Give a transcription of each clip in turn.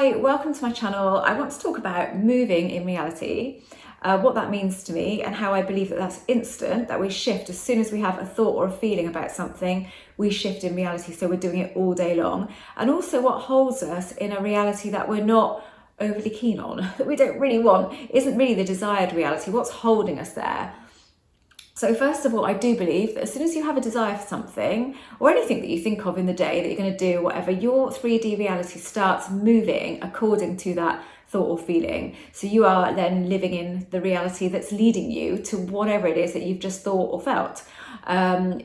Hi, welcome to my channel. I want to talk about moving in reality, what that means to me and how I believe that that's instant, that we shift as soon as we have a thought or a feeling about something, we shift in reality, so we're doing it all day long. And also what holds us in a reality that we're not overly keen on, that we don't really want, isn't really the desired reality. What's holding us there? So first of all, I do believe that as soon as you have a desire for something or anything that you think of in the day that you're going to do, whatever, your 3D reality starts moving according to that thought or feeling. So you are then living in the reality that's leading you to whatever it is that you've just thought or felt.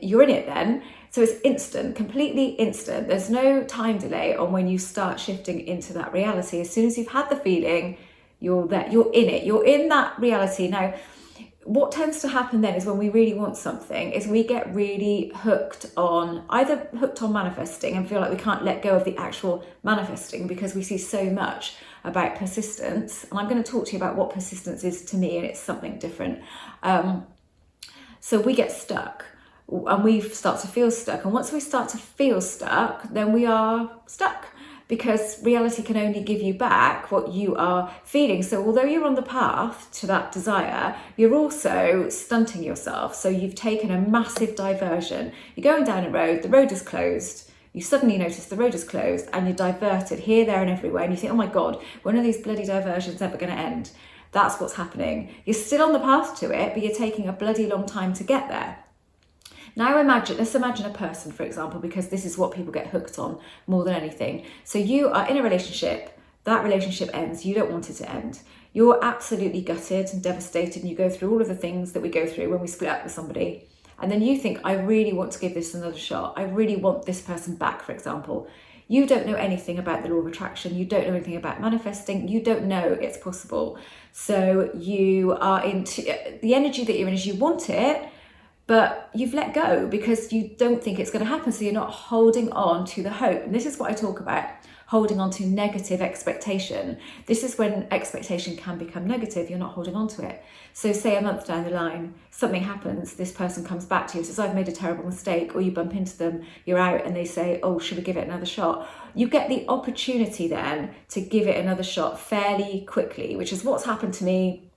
You're in it then. So it's instant, completely instant. There's no time delay on when you start shifting into that reality. As soon as you've had the feeling, you're there, you're in it, you're in that reality. Now, what tends to happen then is when we really want something is we get really either hooked on manifesting and feel like we can't let go of the actual manifesting because we see so much about persistence. And I'm going to talk to you about what persistence is to me, and it's something different. So we get stuck and we start to feel stuck. And once we start to feel stuck, then we are stuck, because reality can only give you back what you are feeling. So although you're on the path to that desire, you're also stunting yourself. So you've taken a massive diversion. You're going down a road, the road is closed. You suddenly notice the road is closed and you're diverted here, there and everywhere. And you think, oh my God, when are these bloody diversions ever going to end? That's what's happening. You're still on the path to it, but you're taking a bloody long time to get there. Now let's imagine a person, for example, because this is what people get hooked on more than anything. So you are in a relationship, that relationship ends, you don't want it to end. You're absolutely gutted and devastated, and you go through all of the things that we go through when we split up with somebody. And then you think, I really want to give this another shot. I really want this person back, for example. You don't know anything about the law of attraction. You don't know anything about manifesting. You don't know it's possible. So you are into the energy that you're in is you want it, but you've let go because you don't think it's going to happen. So you're not holding on to the hope. And this is what I talk about, holding on to negative expectation. This is when expectation can become negative. You're not holding on to it. So say a month down the line, something happens, this person comes back to you and says, I've made a terrible mistake, or you bump into them, you're out and they say, oh, should we give it another shot? You get the opportunity then to give it another shot fairly quickly, which is what's happened to me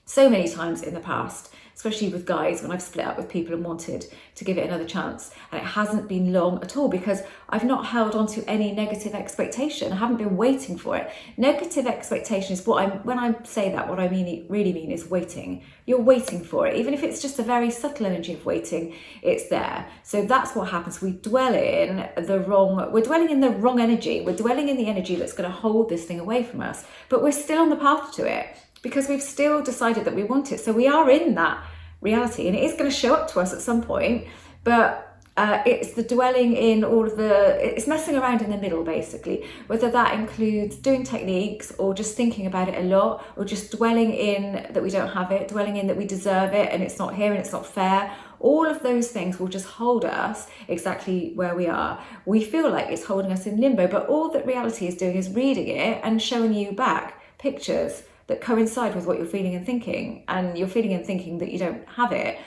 so many times in the past, especially with guys when I've split up with people and wanted to give it another chance. And it hasn't been long at all because I've not held on to any negative expectation. I haven't been waiting for it. Negative expectation is when I say that, what I really mean is waiting. You're waiting for it. Even if it's just a very subtle energy of waiting, it's there. So that's what happens. We're dwelling in the wrong energy. We're dwelling in the energy that's going to hold this thing away from us, but we're still on the path to it, because we've still decided that we want it. So we are in that reality, and it is going to show up to us at some point, but it's the dwelling in it's messing around in the middle, basically, whether that includes doing techniques or just thinking about it a lot, or just dwelling in that we don't have it, dwelling in that we deserve it and it's not here and it's not fair. All of those things will just hold us exactly where we are. We feel like it's holding us in limbo, but all that reality is doing is reading it and showing you back pictures that coincide with what you're feeling and thinking, and you're feeling and thinking that you don't have it,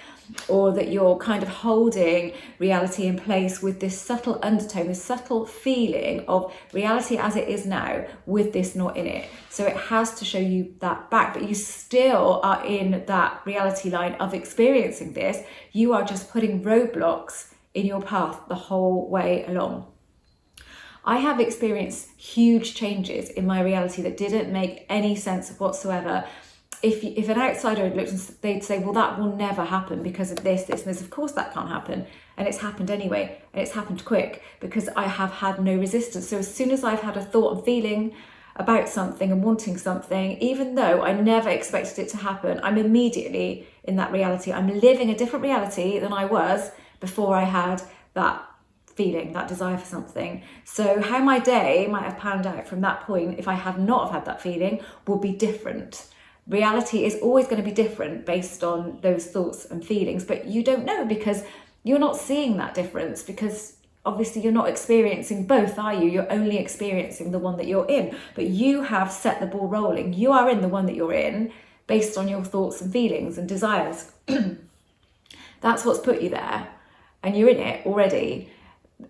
or that you're kind of holding reality in place with this subtle undertone, this subtle feeling of reality as it is now with this not in it. So it has to show you that back, but you still are in that reality line of experiencing this. You are just putting roadblocks in your path the whole way along. I have experienced huge changes in my reality that didn't make any sense whatsoever. If an outsider had looked, they'd say, well, that will never happen because of this, and this. Of course that can't happen. And it's happened anyway. And it's happened quick because I have had no resistance. So as soon as I've had a thought and feeling about something and wanting something, even though I never expected it to happen, I'm immediately in that reality. I'm living a different reality than I was before I had that feeling, that desire for something. So how my day might have panned out from that point, if I had not have had that feeling, will be different. Reality is always going to be different based on those thoughts and feelings, but you don't know because you're not seeing that difference, because obviously you're not experiencing both, are you? You're only experiencing the one that you're in, but you have set the ball rolling. You are in the one that you're in based on your thoughts and feelings and desires. That's what's put you there, and you're in it already.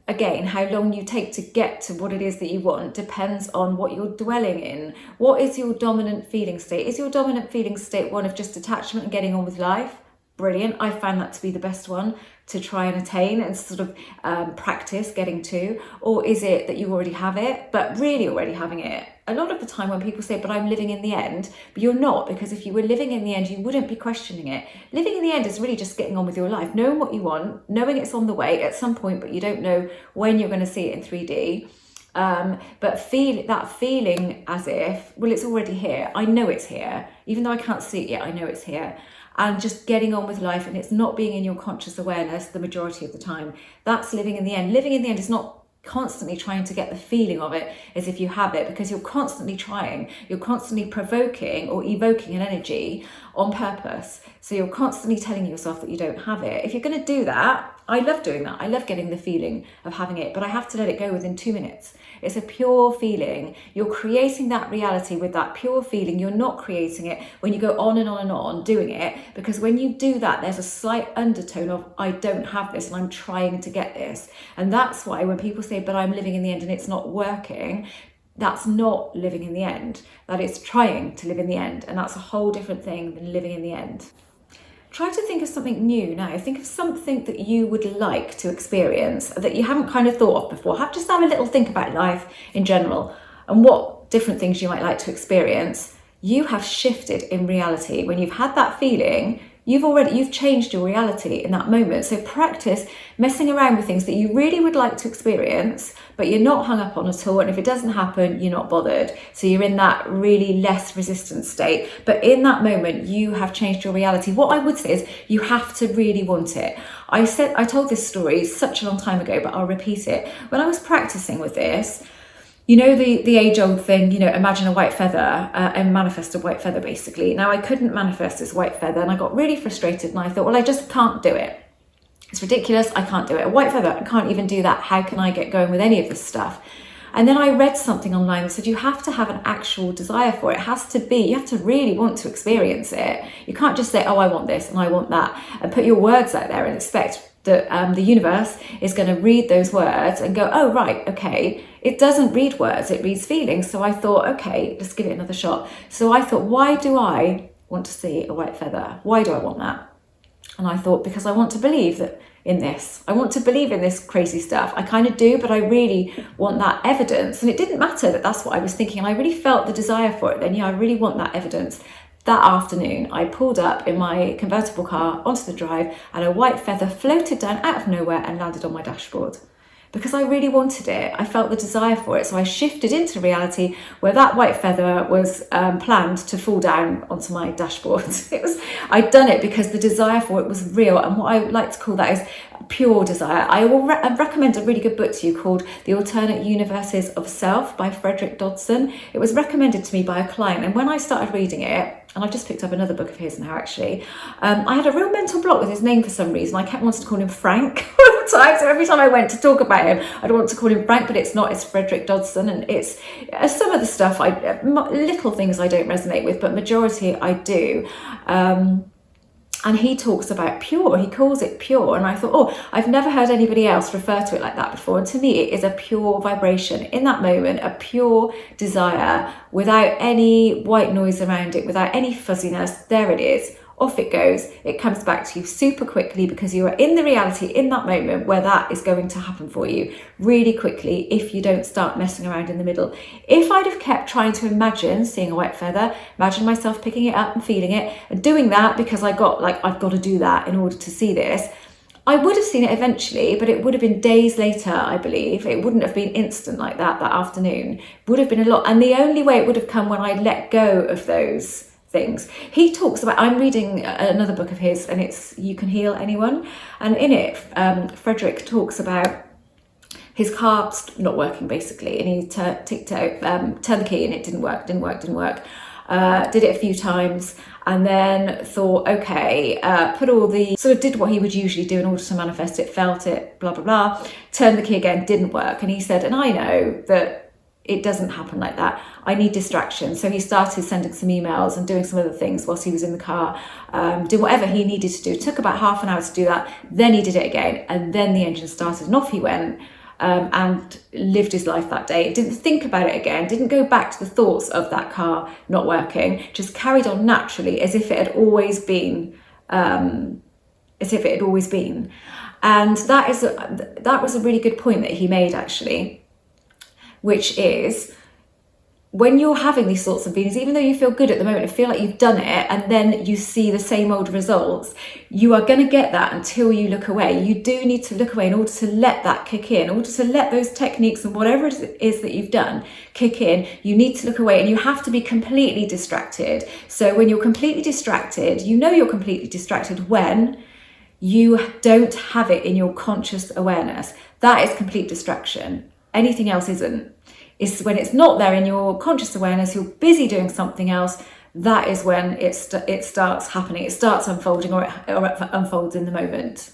again, how long you take to get to what it is that you want depends on what you're dwelling in. What is your dominant feeling state? Is your dominant feeling state one of just detachment and getting on with life? Brilliant. I found that to be the best one to try and attain and sort of practice getting to. Or is it that you already have it, but really already having it? A lot of the time when people say, but I'm living in the end, but you're not, because if you were living in the end, you wouldn't be questioning it. Living in the end is really just getting on with your life, knowing what you want, knowing it's on the way at some point, but you don't know when you're going to see it in 3D. But feel that feeling as if, well, it's already here. I know it's here. Even though I can't see it yet, I know it's here. And just getting on with life, and it's not being in your conscious awareness the majority of the time. That's living in the end. Living in the end is not constantly trying to get the feeling of it as if you have it, because you're constantly trying, you're constantly provoking or evoking an energy on purpose. So you're constantly telling yourself that you don't have it. If you're going to do that, I love doing that. I love getting the feeling of having it, but I have to let it go within 2 minutes. It's a pure feeling. You're creating that reality with that pure feeling. You're not creating it when you go on and on and on doing it, because when you do that, there's a slight undertone of, I don't have this and I'm trying to get this. And that's why when people say, but I'm living in the end and it's not working, that's not living in the end. That is trying to live in the end. And that's a whole different thing than living in the end. Try to think of something new now. Think of something that you would like to experience that you haven't kind of thought of before. Just have a little think about life in general and what different things you might like to experience. You have shifted in reality. When you've had that feeling, you've changed your reality in that moment. So practice messing around with things that you really would like to experience, but you're not hung up on at all. And if it doesn't happen, you're not bothered. So you're in that really less resistant state. But in that moment, you have changed your reality. What I would say is you have to really want it. I told this story such a long time ago, but I'll repeat it. When I was practicing with this, you know, the age-old thing, you know, imagine a white feather and manifest a white feather, basically. Now, I couldn't manifest this white feather and I got really frustrated and I thought, well, I just can't do it. It's ridiculous. I can't do it. A white feather, I can't even do that. How can I get going with any of this stuff? And then I read something online that said you have to have an actual desire for it. It has to be, you have to really want to experience it. You can't just say, oh, I want this and I want that, and put your words out there and expect that the universe is going to read those words and go, oh, right, okay. It doesn't read words, it reads feelings. So I thought, okay, let's give it another shot. So I thought, why do I want to see a white feather? Why do I want that? And I thought, because I want to believe that in this. I want to believe in this crazy stuff. I kind of do, but I really want that evidence. And it didn't matter that that's what I was thinking. And I really felt the desire for it then. Yeah, I really want that evidence. That afternoon, I pulled up in my convertible car onto the drive and a white feather floated down out of nowhere and landed on my dashboard. Because I really wanted it. I felt the desire for it. So I shifted into reality where that white feather was planned to fall down onto my dashboard. I'd done it because the desire for it was real. And what I like to call that is pure desire. I will recommend a really good book to you called The Alternate Universes of Self by Frederick Dodson. It was recommended to me by a client. And when I started reading it, and I've just picked up another book of his now actually, I had a real mental block with his name for some reason. I kept wanting to call him Frank all the time. So every time I went to talk about him, I'd want to call him Frank, but it's not. It's Frederick Dodson. And it's some of the stuff, little things I don't resonate with, but majority I do. And he talks about pure, he calls it pure. And I thought, oh, I've never heard anybody else refer to it like that before. And to me, it is a pure vibration in that moment, a pure desire without any white noise around it, without any fuzziness. There it is. Off it goes. It comes back to you super quickly because you are in the reality in that moment where that is going to happen for you really quickly if you don't start messing around in the middle. If I'd have kept trying to imagine seeing a white feather, imagine myself picking it up and feeling it and doing that because I've got to do that in order to see this, I would have seen it eventually, but it would have been days later, I believe. It wouldn't have been instant like that afternoon. It would have been a lot. And the only way it would have come when I let go of those things. He talks about, I'm reading another book of his and it's You Can Heal Anyone. And in it, Frederick talks about his car not working basically. And he turned the key and it didn't work. Did it a few times and then thought, okay, did what he would usually do in order to manifest it, felt it, blah, blah, blah, turned the key again, didn't work. And he said, and I know that it doesn't happen like that. I need distraction. So he started sending some emails and doing some other things whilst he was in the car, doing whatever he needed to do. It took about half an hour to do that. Then he did it again and then the engine started and off he went. and lived his life that day. Didn't think about it again, didn't go back to the thoughts of that car not working, just carried on naturally as if it had always been, And that was a really good point that he made, actually, which is, when you're having these thoughts and feelings, even though you feel good at the moment and feel like you've done it, and then you see the same old results, you are going to get that until you look away. You do need to look away in order to let that kick in order to let those techniques and whatever it is that you've done kick in. You need to look away, and you have to be completely distracted. So when you're completely distracted, you know you're completely distracted when you don't have it in your conscious awareness. That is complete distraction. Anything else isn't. It's when it's not there in your conscious awareness, you're busy doing something else, that is when it starts happening. It starts unfolding, or it unfolds in the moment.